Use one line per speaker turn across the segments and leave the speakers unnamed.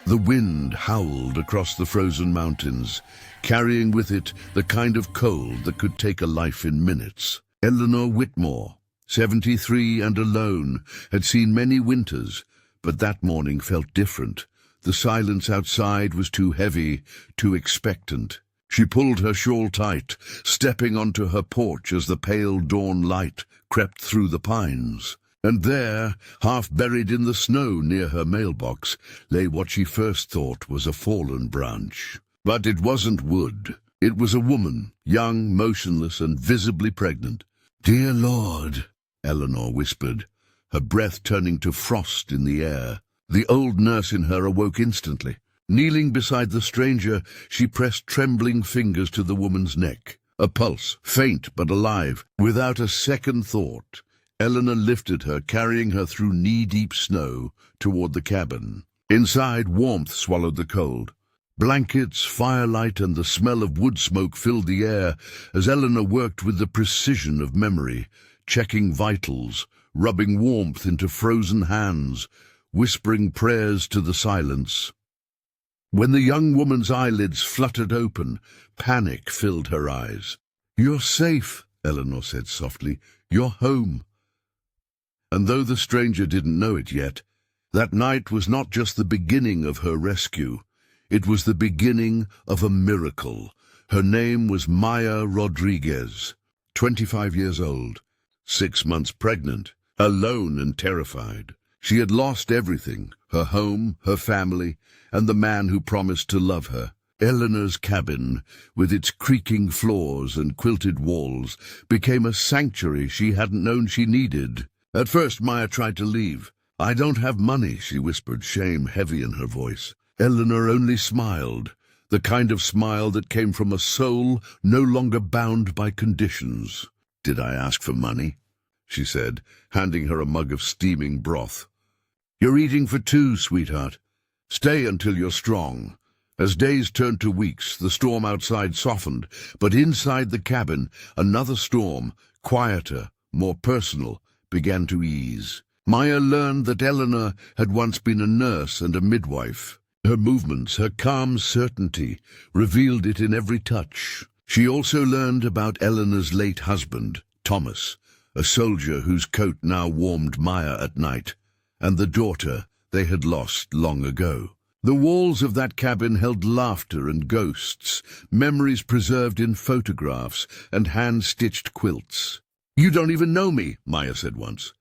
The wind howled across the frozen mountains, carrying with it the kind of cold that could take a life in minutes. Eleanor Whitmore, 73 and alone, had seen many winters, but that morning felt different. The silence outside was too heavy, too expectant. She pulled her shawl tight, stepping onto her porch as the pale dawn light crept through the pines. And there, half buried in the snow near her mailbox, lay what she first thought was a fallen branch. But it wasn't wood. It was a woman, young, motionless, and visibly pregnant. "Dear Lord," Eleanor whispered, her breath turning to frost in the air. The old nurse in her awoke instantly. Kneeling beside the stranger, she pressed trembling fingers to the woman's neck. A pulse, faint but alive. Without a second thought, Eleanor lifted her, carrying her through knee-deep snow toward the cabin. Inside, warmth swallowed the cold. Blankets, firelight, and the smell of wood smoke filled the air as Eleanor worked with the precision of memory, checking vitals, rubbing warmth into frozen hands, whispering prayers to the silence. When the young woman's eyelids fluttered open, panic filled her eyes. "You're safe," Eleanor said softly. "You're home." And though the stranger didn't know it yet, that night was not just the beginning of her rescue. It was the beginning of a miracle. Her name was Maya Rodriguez, 25 years old, 6 months pregnant, alone and terrified. She had lost everything, her home, her family, and the man who promised to love her. Eleanor's cabin, with its creaking floors and quilted walls, became a sanctuary she hadn't known she needed. At first, Maya tried to leave. "I don't have money," she whispered, shame heavy in her voice. Eleanor only smiled, the kind of smile that came from a soul no longer bound by conditions. "Did I ask for money?" she said, handing her a mug of steaming broth. "You're eating for two, sweetheart. Stay until you're strong." As days turned to weeks, the storm outside softened, but inside the cabin, another storm, quieter, more personal, began to ease. Maya learned that Eleanor had once been a nurse and a midwife. Her movements, her calm certainty, revealed it in every touch. She also learned about Eleanor's late husband, Thomas, a soldier whose coat now warmed Maya at night, and the daughter they had lost long ago. The walls of that cabin held laughter and ghosts, memories preserved in photographs and hand-stitched quilts. "You don't even know me," Maya said once.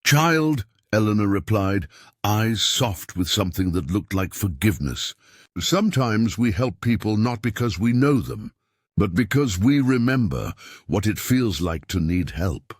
"Child," Eleanor replied, eyes soft with something that looked like forgiveness. "Sometimes we help people not because we know them, but because we remember what it feels like to need help."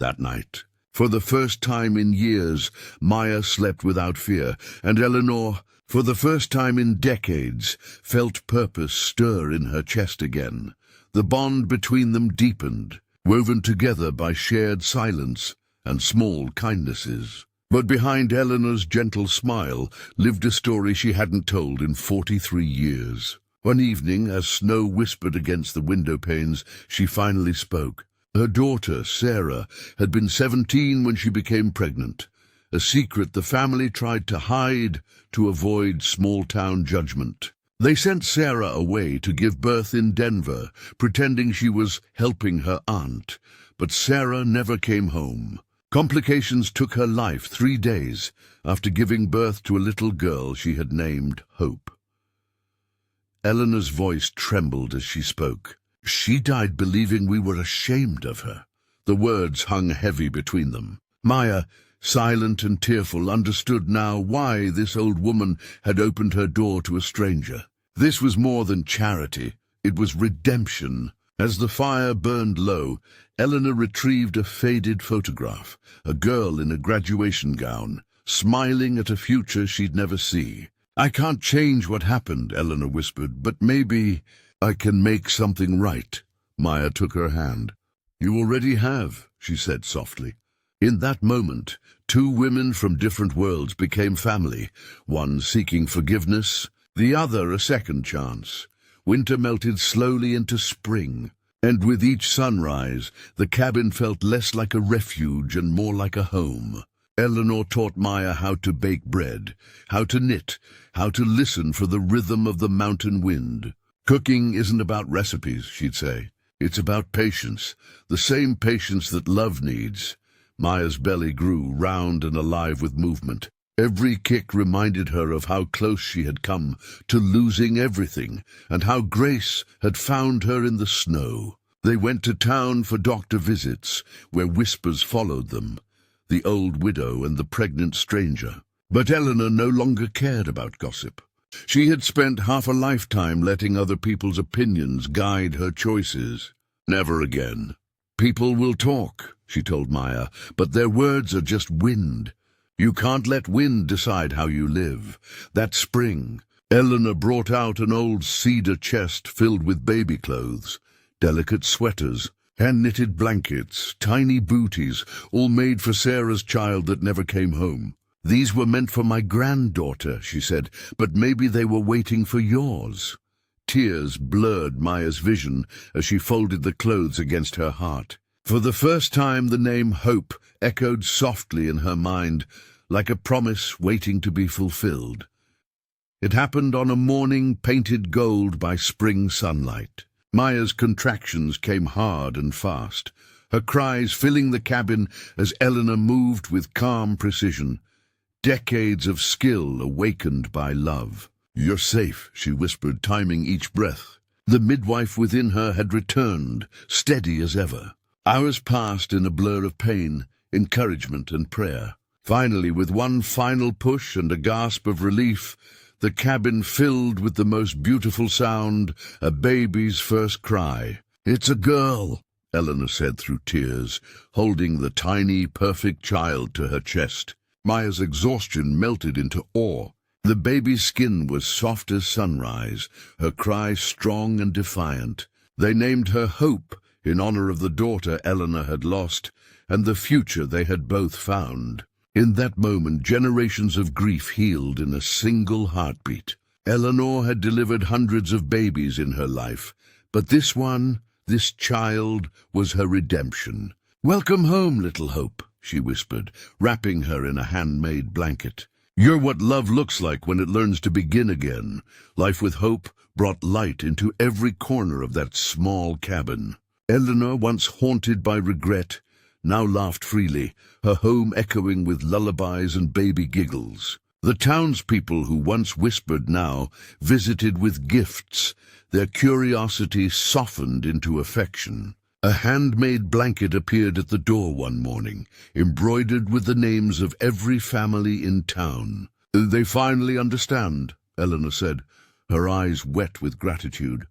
That night, for the first time in years, Maya slept without fear, and Eleanor, for the first time in decades, felt purpose stir in her chest again. The bond between them deepened, woven together by shared silence and small kindnesses. But behind Eleanor's gentle smile lived a story she hadn't told in 43 years. One evening, as snow whispered against the window panes, she finally spoke. Her daughter, Sarah, had been 17 when she became pregnant, a secret the family tried to hide to avoid small-town judgment. They sent Sarah away to give birth in Denver, pretending she was helping her aunt, but Sarah never came home. Complications took her life 3 days after giving birth to a little girl she had named Hope. Eleanor's voice trembled as she spoke. "She died believing we were ashamed of her." The words hung heavy between them. Maya, silent and tearful, understood now why this old woman had opened her door to a stranger. This was more than charity. It was redemption. As the fire burned low, Eleanor retrieved a faded photograph, a girl in a graduation gown, smiling at a future she'd never see. "I can't change what happened," Eleanor whispered, "but maybe I can make something right." Maya took her hand. "You already have," she said softly. In that moment, 2 women from different worlds became family, one seeking forgiveness, the other a second chance. Winter melted slowly into spring, and with each sunrise, the cabin felt less like a refuge and more like a home. Eleanor taught Maya how to bake bread, how to knit, how to listen for the rhythm of the mountain wind. Cooking isn't about recipes, she'd say. It's about patience, the same patience that love needs. Maya's belly grew round and alive with movement. Every kick reminded her of how close she had come to losing everything, and how Grace had found her in the snow. They went to town for doctor visits, where whispers followed them, the old widow and the pregnant stranger. But Eleanor no longer cared about gossip. She had spent half a lifetime letting other people's opinions guide her choices. Never again. People will talk, she told Maya, but their words are just wind. You can't let wind decide how you live. That spring, Eleanor brought out an old cedar chest filled with baby clothes, delicate sweaters, hand-knitted blankets, tiny booties, all made for Sarah's child that never came home. These were meant for my granddaughter, she said, but maybe they were waiting for yours. Tears blurred Maya's vision as she folded the clothes against her heart. For the first time the name Hope echoed softly in her mind, like a promise waiting to be fulfilled. It happened on a morning painted gold by spring sunlight. Maya's contractions came hard and fast, her cries filling the cabin as Eleanor moved with calm precision. Decades of skill awakened by love. "You're safe," she whispered, timing each breath. The midwife within her had returned, steady as ever. Hours passed in a blur of pain, encouragement and prayer. Finally, with one final push and a gasp of relief, the cabin filled with the most beautiful sound, a baby's first cry. "It's a girl," Eleanor said through tears, holding the tiny, perfect child to her chest. Maya's exhaustion melted into awe. The baby's skin was soft as sunrise, her cry strong and defiant. They named her Hope in honor of the daughter Eleanor had lost and the future they had both found. In that moment, generations of grief healed in a single heartbeat. Eleanor had delivered hundreds of babies in her life, but this one, this child, was her redemption. "Welcome home, little Hope," she whispered, wrapping her in a handmade blanket. "You're what love looks like when it learns to begin again." Life with Hope brought light into every corner of that small cabin. Eleanor, once haunted by regret, now laughed freely, her home echoing with lullabies and baby giggles. The townspeople who once whispered now visited with gifts, their curiosity softened into affection. A handmade blanket appeared at the door one morning, embroidered with the names of every family in town. "They finally understand," Eleanor said, her eyes wet with gratitude.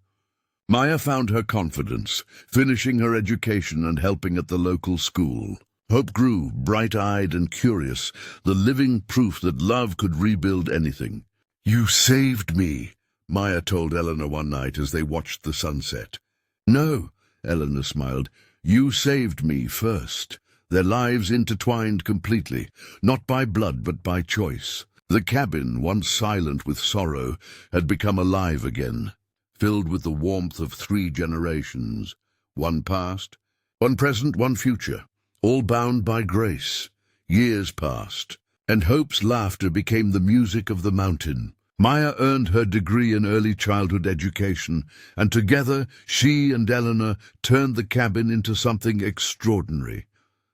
Maya found her confidence, finishing her education and helping at the local school. Hope grew, bright-eyed and curious, the living proof that love could rebuild anything. "You saved me," Maya told Eleanor one night as they watched the sunset. "No," Eleanor smiled, "you saved me first." Their lives intertwined completely, not by blood but by choice. The cabin, once silent with sorrow, had become alive again, filled with the warmth of 3 generations, one past, one present, one future, all bound by grace. Years passed, and Hope's laughter became the music of the mountain. Maya earned her degree in early childhood education, and together she and Eleanor turned the cabin into something extraordinary,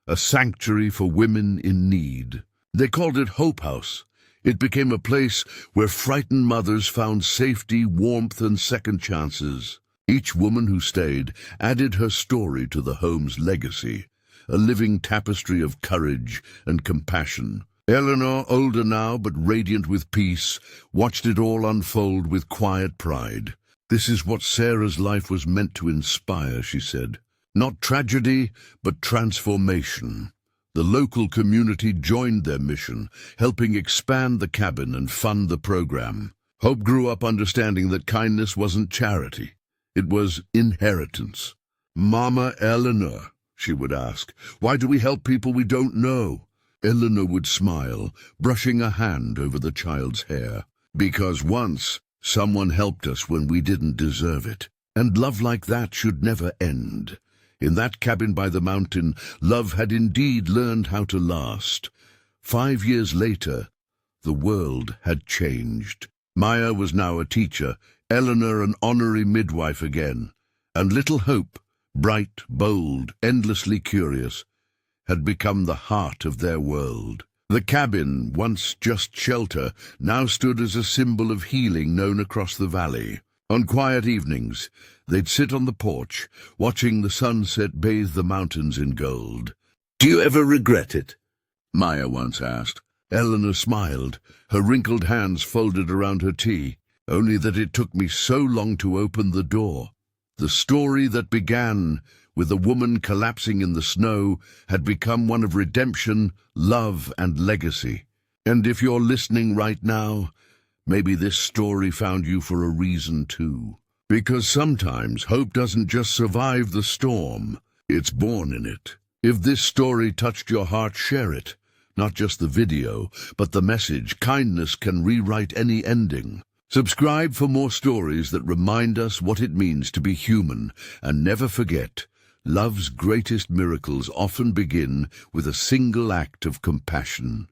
a sanctuary for women in need. They called it Hope House. It became a place where frightened mothers found safety, warmth, and second chances. Each woman who stayed added her story to the home's legacy, a living tapestry of courage and compassion. Eleanor, older now but radiant with peace, watched it all unfold with quiet pride. "This is what Sarah's life was meant to inspire," she said. "Not tragedy, but transformation." The local community joined their mission, helping expand the cabin and fund the program. Hope grew up understanding that kindness wasn't charity. It was inheritance. "Mama Eleanor," she would ask, "why do we help people we don't know?" Eleanor would smile, brushing a hand over the child's hair. "Because once someone helped us when we didn't deserve it. And love like that should never end." In that cabin by the mountain, love had indeed learned how to last. 5 years later, the world had changed. Maya was now a teacher, Eleanor an honorary midwife again, and little Hope, bright, bold, endlessly curious, had become the heart of their world. The cabin, once just shelter, now stood as a symbol of healing known across the valley. On quiet evenings, they'd sit on the porch, watching the sunset bathe the mountains in gold. "Do you ever regret it?" Maya once asked. Eleanor smiled, her wrinkled hands folded around her tea. "Only that it took me so long to open the door." The story that began with a woman collapsing in the snow had become one of redemption, love, and legacy. And if you're listening right now, maybe this story found you for a reason too. Because sometimes hope doesn't just survive the storm, it's born in it. If this story touched your heart, share it. Not just the video, but the message. Kindness can rewrite any ending. Subscribe for more stories that remind us what it means to be human. And never forget, love's greatest miracles often begin with a single act of compassion.